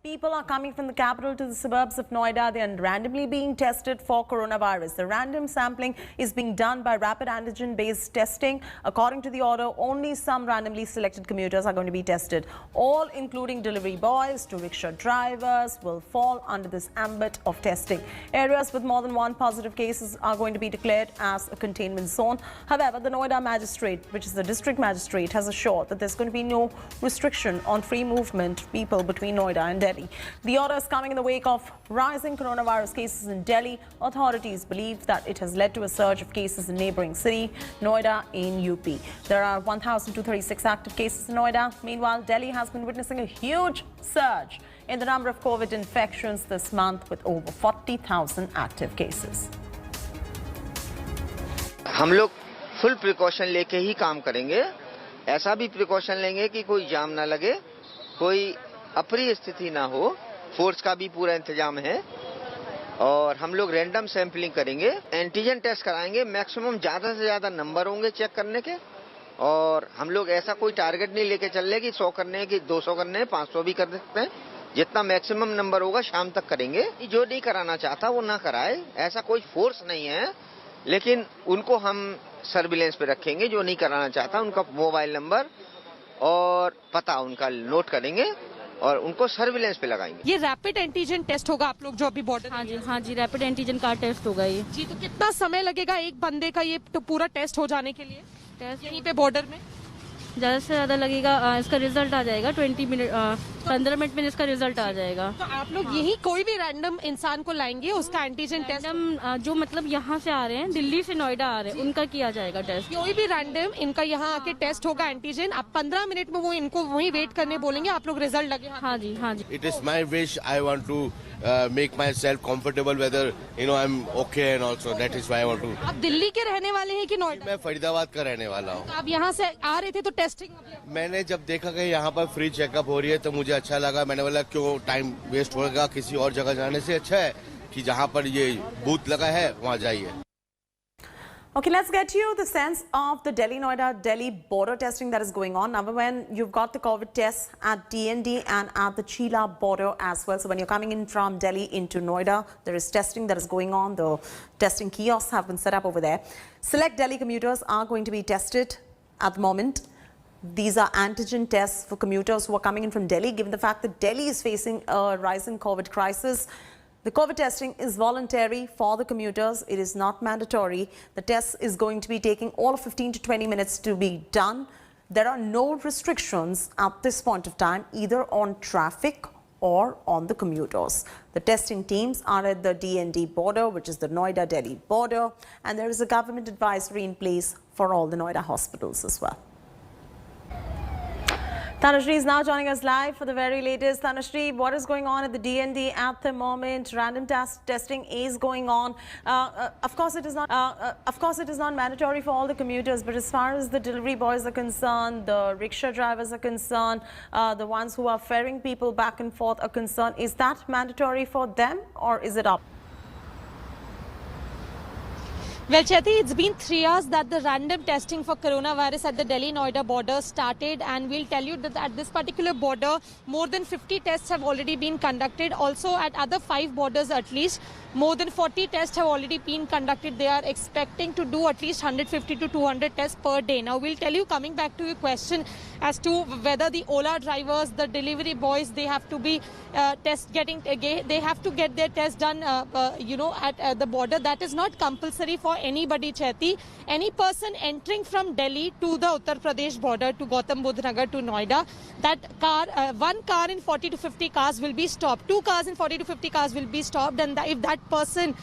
People are coming from the capital to the suburbs of Noida. They are randomly being tested for coronavirus. The random sampling is being done by rapid antigen-based testing. According to the order, only some randomly selected commuters are going to be tested. All, including delivery boys to rickshaw drivers, will fall under this ambit of testing. Areas with more than one positive cases are going to be declared as a containment zone. However, the Noida magistrate, which is the district magistrate, has assured that there's going to be no restriction on free movement of people between Noida and Delhi. The order is coming in the wake of rising coronavirus cases in Delhi. Authorities believe that it has led to a surge of cases in neighboring city, Noida in UP. There are 1,236 active cases in Noida. Meanwhile, Delhi has been witnessing a huge surge in the number of COVID infections this month with over 40,000 active cases. हम लोग full precaution लेके ही काम करेंगे। ऐसा भी precaution लेंगे कि कोई जाम ना लगे, कोई अप्रिय स्थिति ना हो। फोर्स का भी पूरा इंतजाम है और हम लोग रैंडम सैंपलिंग करेंगे, एंटीजन टेस्ट कराएंगे। मैक्सिमम ज्यादा से ज्यादा नंबर होंगे चेक करने के और हम लोग ऐसा कोई टारगेट नहीं लेके चल रहे कि 100 करने हैं कि 200 करने हैं, 500 भी कर सकते हैं। जितना मैक्सिमम नंबर होगा शाम तक करेंगे। जो नहीं कराना चाहता वो ना कराए, ऐसा कोई फोर्स नहीं है, लेकिन उनको हम सर्विलेंस पे रखेंगे। जो नहीं कराना चाहता उनका मोबाइल नंबर और पता उनका नोट करेंगे और उनको सर्विलेंस पे लगाएंगे। ये रैपिड एंटीजन टेस्ट होगा आप लोग जो अभी बॉर्डर? हाँ जी रैपिड एंटीजन का टेस्ट होगा ये जी। तो कितना समय लगेगा एक बंदे का ये तो पूरा टेस्ट हो जाने के लिए टेस्ट? यहीं पे बॉर्डर में ज़्यादा से ज़्यादा लगेगा। इसका रिजल्ट आ जाएगा 20 मिनट 15 मिनट में इसका रिजल्ट आ जाएगा। तो आप लोग यही कोई भी रैंडम इंसान को लाएंगे उसका एंटीजन टेस्ट? जो मतलब यहाँ से आ रहे हैं, दिल्ली से नोएडा आ रहे हैं, उनका किया जाएगा टेस्ट। कोई भी रैंडम इनका यहाँ आके टेस्ट होगा एंटीजन। आप 15 मिनट में वो इनको वहीं वेट करने बोलेंगे, आप लोग रिजल्ट लगे? हाँ जी हाँ जी। It is my wish. I want to make myself comfortable whether I'm okay and also that is why I want to. आप दिल्ली के रहने वाले हैं कि नोएडा? मैं फरीदाबाद का रहने वाला हूँ। आप यहाँ से आ रहे थे तो टेस्टिंग? मैंने जब देखा कि यहाँ पर फ्री चेकअप हो रही है तो मुझे अच्छा लगा। मैंने बोला क्यों टाइम वेस्ट होगा, किसी और जगह जाने से अच्छा है कि जहाँ पर ये बूथ लगा है वहाँ जाइए। Okay, let's get you the sense of the Delhi border testing that is going on. Number one, you've got the COVID tests at DND and at the Chila border as well. So when you're coming in from Delhi into Noida, there is testing that is going on. The testing kiosks have been set up over there. Select Delhi commuters are going to be tested at the moment. These are antigen tests for commuters who are coming in from Delhi, given the fact that Delhi is facing a rising COVID crisis. The COVID testing is voluntary for the commuters. It is not mandatory. The test is going to be taking all of 15 to 20 minutes to be done. There are no restrictions at this point of time, either on traffic or on the commuters. The testing teams are at the DND border, which is the Noida-Delhi border, and there is a government advisory in place for all the Noida hospitals as well. Tanushree is now joining us live for the very latest. Tanushree, what is going on at the DND at the moment? Random testing is going on. Of course, it is not mandatory for all the commuters, but as far as the delivery boys are concerned, the rickshaw drivers are concerned, the ones who are ferrying people back and forth are concerned, is that mandatory for them or is it up? Well, Chaiti, it's been 3 hours that the random testing for coronavirus at the Delhi-Noida border started, and we'll tell you that at this particular border, more than 50 tests have already been conducted. Also, at other 5 borders at least, more than 40 tests have already been conducted. They are expecting to do at least 150 to 200 tests per day. Now, we'll tell you, coming back to your question as to whether the Ola drivers, the delivery boys, they have to be they have to get their test done, at the border. That is not compulsory for anybody, Chaiti. Any person entering from Delhi to the Uttar Pradesh border, to Gautam Budh Nagar, to Noida, that car, one car in 40 to 50 cars will be stopped. 2 cars in 40 to 50 cars will be stopped. And if that person,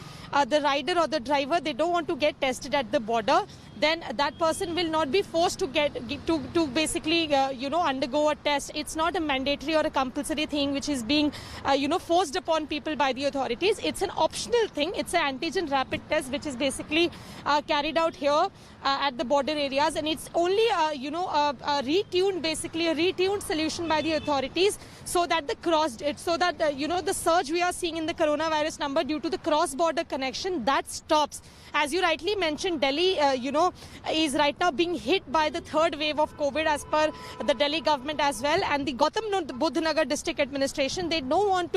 the rider or the driver, they don't want to get tested at the border, then that person will not be forced to to basically undergo a test. It's not a mandatory or a compulsory thing which is being forced upon people by the authorities. It's an optional thing. It's an antigen rapid test which is basically carried out here at the border areas, and it's only a retuned solution by the authorities so that the surge we are seeing in the coronavirus number due to the cross border connection, that stops. As you rightly mentioned, Delhi also is right now being hit by the third wave of COVID as per the Delhi government as well, and the Gautam Buddh Nagar district administration. They don't want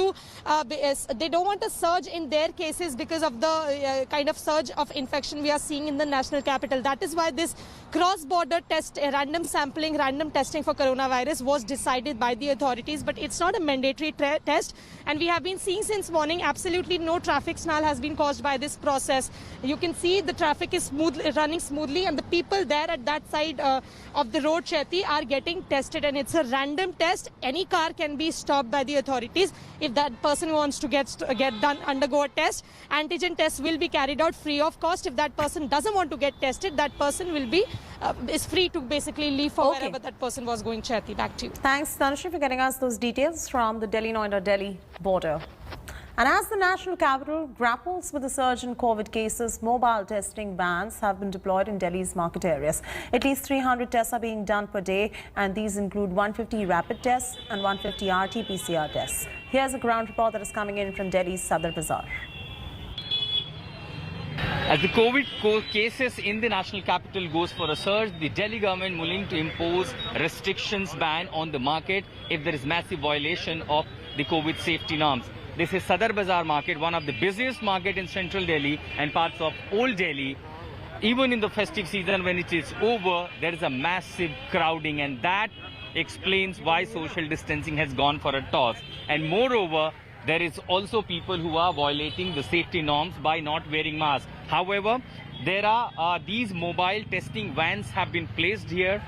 a surge in their cases because of the kind of surge of infection we are seeing in the national capital. That is why this cross-border test, random sampling, random testing for coronavirus was decided by the authorities, but it's not a mandatory test, and we have been seeing since morning absolutely no traffic snarl has been caused by this process. You can see the traffic is running smoothly, and the people there at that side of the road, Chaiti, are getting tested, and it's a random test. Any car can be stopped by the authorities if that person wants to undergo a test. Antigen tests will be carried out free of cost. If that person doesn't want to get tested, that person will be is free to basically leave for wherever that person was going. Chaiti, back to you. Thanks, Tanushree, for getting us those details from the Delhi-Noida-Delhi border. And as the national capital grapples with the surge in COVID cases, mobile testing vans have been deployed in Delhi's market areas. At least 300 tests are being done per day, and these include 150 rapid tests and 150 RT-PCR tests. Here's a ground report that is coming in from Delhi's Sadar Bazaar. As the COVID cases in the national capital goes for a surge, the Delhi government willing to impose restrictions ban on the market if there is massive violation of the COVID safety norms. This is Sadar Bazaar market, one of the busiest market in central Delhi and parts of old Delhi. Even in the festive season when it is over, there is a massive crowding, and that explains why social distancing has gone for a toss. And moreover, there is also people who are violating the safety norms by not wearing masks. However, there are these mobile testing vans have been placed here,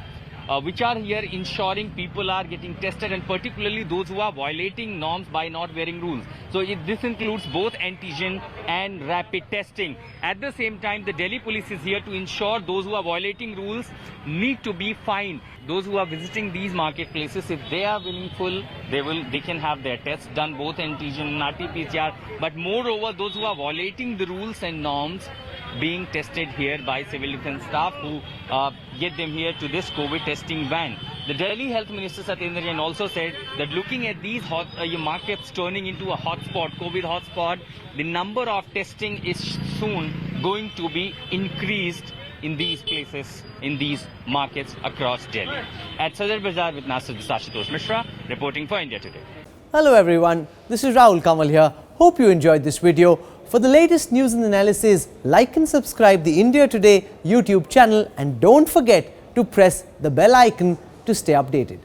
which are here ensuring people are getting tested, and particularly those who are violating norms by not wearing rules. So this includes both antigen and rapid testing. At the same time, the Delhi police is here to ensure those who are violating rules need to be fined. Those who are visiting these marketplaces, if they are willful, they can have their tests done, both antigen and RT-PCR. But moreover, those who are violating the rules and norms being tested here by civil defense staff who get them here to this COVID testing van. The Delhi Health Minister Satyendra Jain also said that looking at these markets turning into a hotspot, COVID hotspot, the number of testing is soon going to be increased in these places, in these markets across Delhi. At Sadar Bazaar with Nasir Ashutosh Mishra, reporting for India Today. Hello everyone, this is Rahul Kamal here. Hope you enjoyed this video. For the latest news and analysis, like and subscribe the India Today YouTube channel, and don't forget to press the bell icon to stay updated.